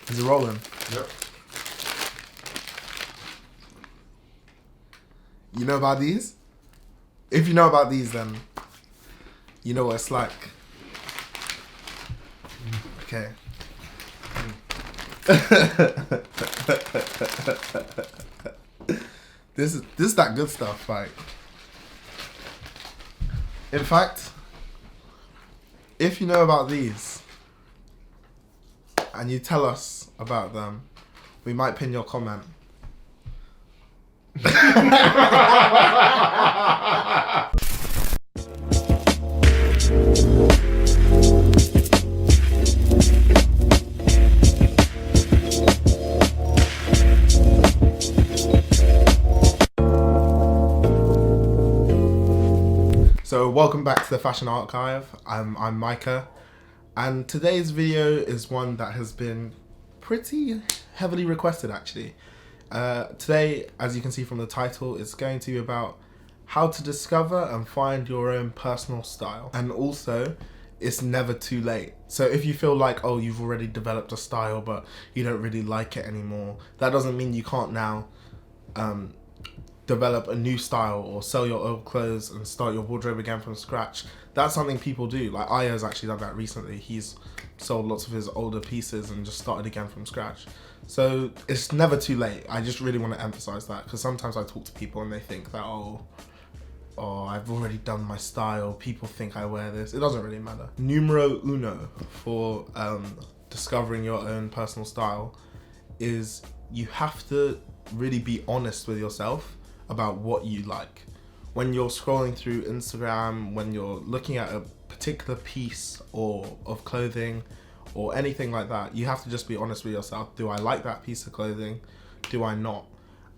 Is it rolling? Yep. You know about these? If you know about these, then you know what it's like. Okay. This is that good stuff, like. In fact, if you know about these and you tell us about them, we might pin your comment. So welcome back to the Fashion Archive. I'm Micah, and today's video is one that has been pretty heavily requested actually. Today, as you can see from the title, it's going to be about how to discover and find your own personal style. And also, it's never too late. So if you feel like, oh, you've already developed a style but you don't really like it anymore, that doesn't mean you can't now develop a new style or sell your old clothes and start your wardrobe again from scratch. That's something people do. Like Aya's actually done that recently. He's sold lots of his older pieces and just started again from scratch. So it's never too late. I just really want to emphasize that, because sometimes I talk to people and they think that, oh, I've already done my style, people think I wear this. It doesn't really matter. Numero uno for discovering your own personal style is you have to really be honest with yourself about what you like. When you're scrolling through Instagram, when you're looking at a particular piece of clothing or anything like that, you have to just be honest with yourself. Do I like that piece of clothing? Do I not?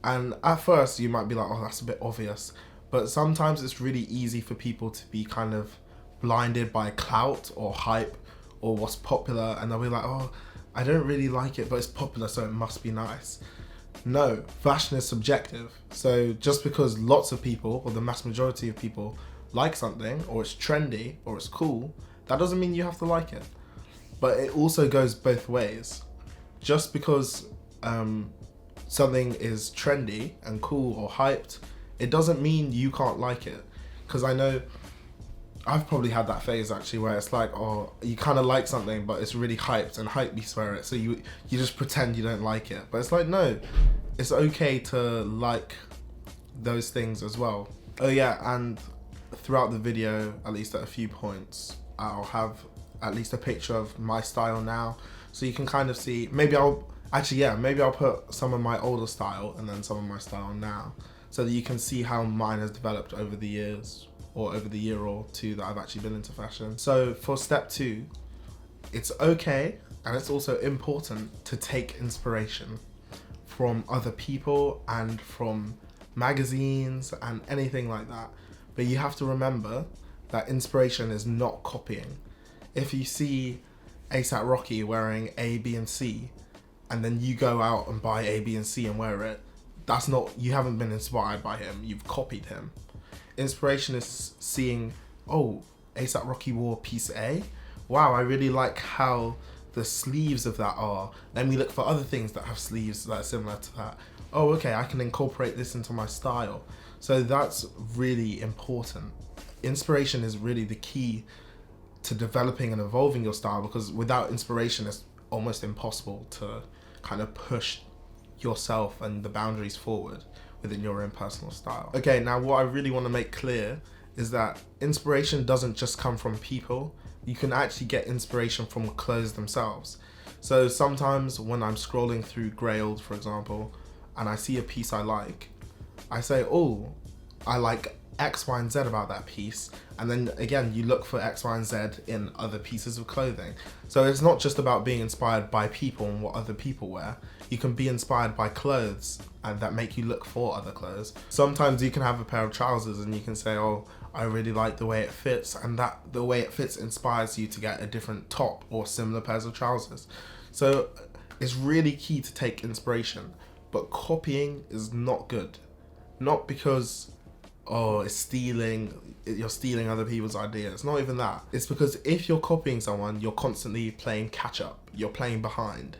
And at first you might be like, oh, that's a bit obvious. But sometimes it's really easy for people to be kind of blinded by clout or hype or what's popular, and they'll be like, oh, I don't really like it, but it's popular, so it must be nice. No, fashion is subjective. So just because lots of people, or the mass majority of people, like something, or it's trendy, or it's cool, that doesn't mean you have to like it. But it also goes both ways. Just because something is trendy and cool or hyped, it doesn't mean you can't like it. Because I know I've probably had that phase actually where it's like, oh, you kind of like something but it's really hyped and hype beasts wear it, so you just pretend you don't like it. But it's like, no, it's okay to like those things as well. Oh yeah, and throughout the video, at least at a few points, I'll have at least a picture of my style now, so you can kind of see. Maybe I'll put some of my older style and then some of my style now, so that you can see how mine has developed over the years, or over the year or two that I've actually been into fashion. So for step 2, it's okay and it's also important to take inspiration from other people and from magazines and anything like that. But you have to remember that inspiration is not copying. If you see A$AP Rocky wearing A, B and C, and then you go out and buy A, B and C and wear it, that's not, you haven't been inspired by him, you've copied him. Inspiration is seeing, oh, A$AP Rocky wore piece A. Wow, I really like how the sleeves of that are. Let me look for other things that have sleeves that are similar to that. Oh, okay, I can incorporate this into my style. So that's really important. Inspiration is really the key to developing and evolving your style, because without inspiration, it's almost impossible to kind of push yourself and the boundaries forward within your own personal style. Okay, now what I really want to make clear is that inspiration doesn't just come from people. You can actually get inspiration from clothes themselves. So sometimes when I'm scrolling through Grailed, for example, and I see a piece I like, I say, oh, I like X, Y, and Z about that piece. And then again, you look for X, Y, and Z in other pieces of clothing. So it's not just about being inspired by people and what other people wear. You can be inspired by clothes and that make you look for other clothes. Sometimes you can have a pair of trousers and you can say, oh, I really like the way it fits, and that the way it fits inspires you to get a different top or similar pairs of trousers. So it's really key to take inspiration, but copying is not good. Not because, oh, you're stealing other people's ideas. It's not even that. It's because if you're copying someone, you're constantly playing catch up. You're playing behind.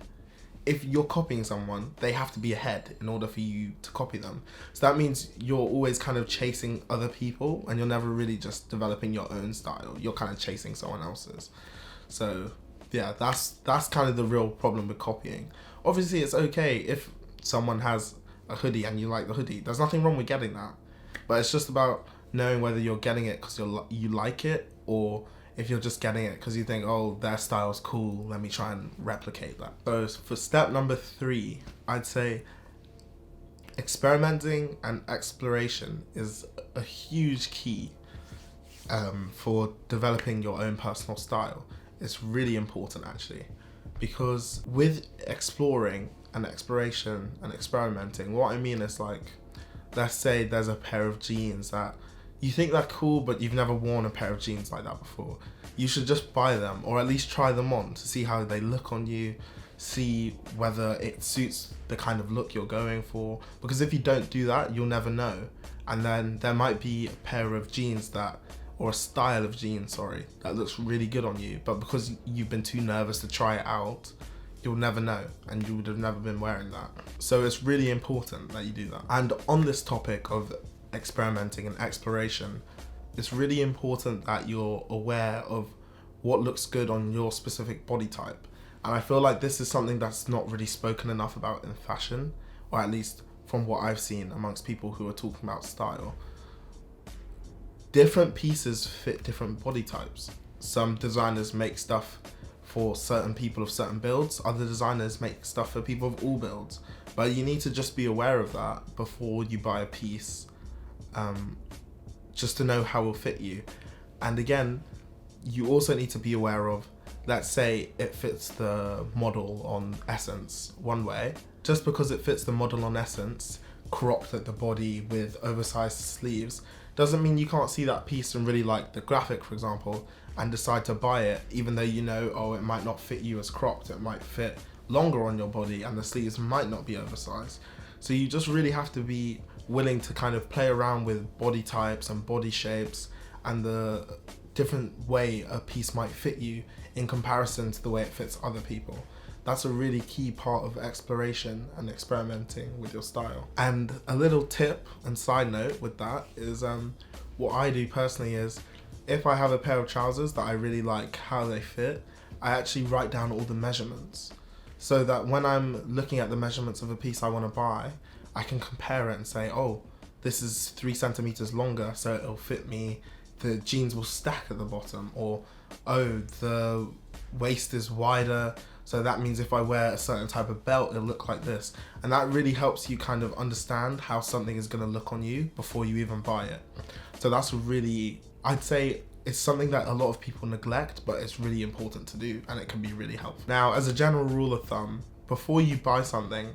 if you're copying someone, they have to be ahead in order for you to copy them. So that means you're always kind of chasing other people, and you're never really just developing your own style. You're kind of chasing someone else's. So yeah, that's kind of the real problem with copying. Obviously, it's okay if someone has a hoodie and you like the hoodie. There's nothing wrong with getting that. But it's just about knowing whether you're getting it because you like it, or if you're just getting it because you think, oh, their style's cool, let me try and replicate that. So for step number 3, I'd say experimenting and exploration is a huge key for developing your own personal style. It's really important, actually, because with exploring and exploration and experimenting, what I mean is, like, let's say there's a pair of jeans that you think they're cool, but you've never worn a pair of jeans like that before. You should just buy them, or at least try them on to see how they look on you, see whether it suits the kind of look you're going for. Because if you don't do that, you'll never know. And then there might be a pair of jeans that, or a style of jeans, sorry, that looks really good on you, but because you've been too nervous to try it out, you'll never know, and you would have never been wearing that. So it's really important that you do that. And on this topic of experimenting and exploration, it's really important that you're aware of what looks good on your specific body type. And I feel like this is something that's not really spoken enough about in fashion, or at least from what I've seen amongst people who are talking about style. Different pieces fit different body types. Some designers make stuff for certain people of certain builds, other designers make stuff for people of all builds. But you need to just be aware of that before you buy a piece, just to know how it will fit you. And again, you also need to be aware of, let's say it fits the model on Essence one way, just because it fits the model on Essence, cropped at the body with oversized sleeves, doesn't mean you can't see that piece and really like the graphic, for example, and decide to buy it, even though you know, oh, it might not fit you as cropped, it might fit longer on your body and the sleeves might not be oversized. So you just really have to be willing to kind of play around with body types and body shapes and the different way a piece might fit you in comparison to the way it fits other people. That's a really key part of exploration and experimenting with your style. And a little tip and side note with that is, what I do personally is, if I have a pair of trousers that I really like how they fit, I actually write down all the measurements, so that when I'm looking at the measurements of a piece I want to buy, I can compare it and say, oh, this is 3 centimeters longer, so it'll fit me. The jeans will stack at the bottom, or oh, the waist is wider, so that means if I wear a certain type of belt, it'll look like this. And that really helps you kind of understand how something is going to look on you before you even buy it. So that's really, I'd say it's something that a lot of people neglect, but it's really important to do, and it can be really helpful. Now, as a general rule of thumb, before you buy something,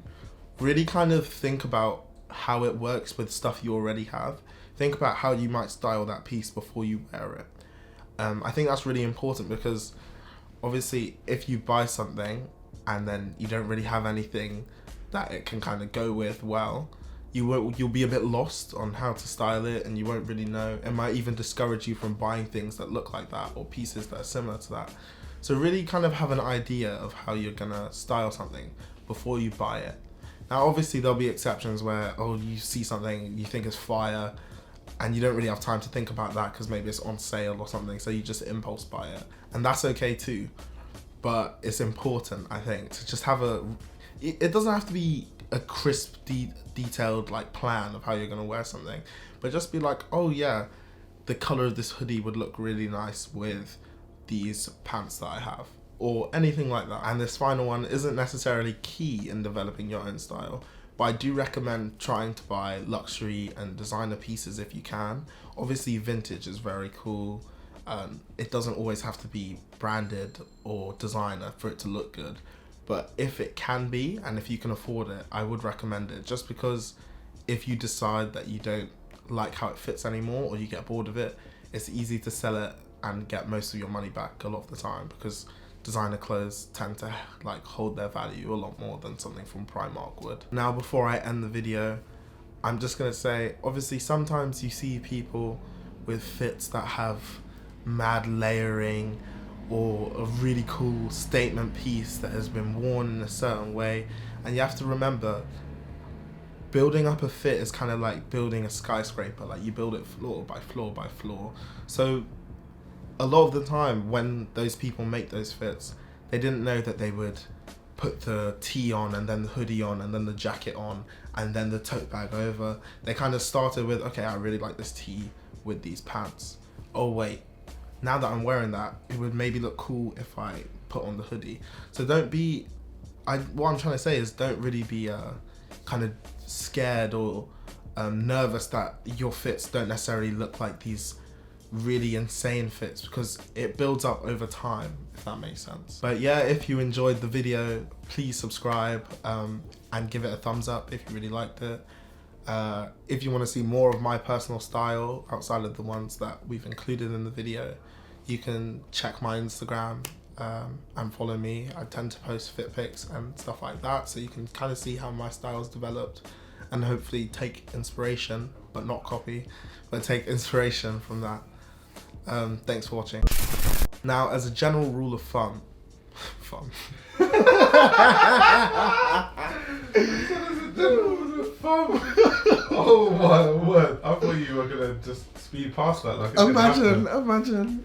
really kind of think about how it works with stuff you already have. Think about how you might style that piece before you wear it. I think that's really important, because obviously if you buy something and then you don't really have anything that it can kind of go with well, you'll be a bit lost on how to style it, and you won't really know. It might even discourage you from buying things that look like that, or pieces that are similar to that. So really kind of have an idea of how you're gonna style something before you buy it. Now obviously there'll be exceptions where, oh, you see something you think is fire and you don't really have time to think about that because maybe it's on sale or something, so you just impulse buy it, and that's okay too. But it's important, I think, to just have it doesn't have to be a crisp detailed like plan of how you're going to wear something, but just be like, oh yeah, the color of this hoodie would look really nice with these pants that I have, or anything like that. And this final one isn't necessarily key in developing your own style, but I do recommend trying to buy luxury and designer pieces if you can. Obviously vintage is very cool. It doesn't always have to be branded or designer for it to look good, but if it can be, and if you can afford it, I would recommend it, just because if you decide that you don't like how it fits anymore, or you get bored of it, it's easy to sell it and get most of your money back a lot of the time, because designer clothes tend to like hold their value a lot more than something from Primark would. Now before I end the video, I'm just gonna say, obviously sometimes you see people with fits that have mad layering, or a really cool statement piece that has been worn in a certain way. And you have to remember, building up a fit is kind of like building a skyscraper. Like, you build it floor by floor by floor. So a lot of the time when those people make those fits, they didn't know that they would put the tee on and then the hoodie on and then the jacket on and then the tote bag over. They kind of started with, okay, I really like this tee with these pants. Oh wait, now that I'm wearing that, it would maybe look cool if I put on the hoodie. So don't be, what I'm trying to say is, don't really be kind of scared or nervous that your fits don't necessarily look like these really insane fits, because it builds up over time, if that makes sense. But yeah, if you enjoyed the video, please subscribe and give it a thumbs up if you really liked it. If you want to see more of my personal style outside of the ones that we've included in the video, you can check my Instagram and follow me. I tend to post fit pics and stuff like that, so you can kind of see how my style's developed and hopefully take inspiration, but not copy, but take inspiration from that. Thanks for watching. Now, as a general rule of thumb, Oh my word! I thought you were gonna just speed past that like it didn't happen. Imagine.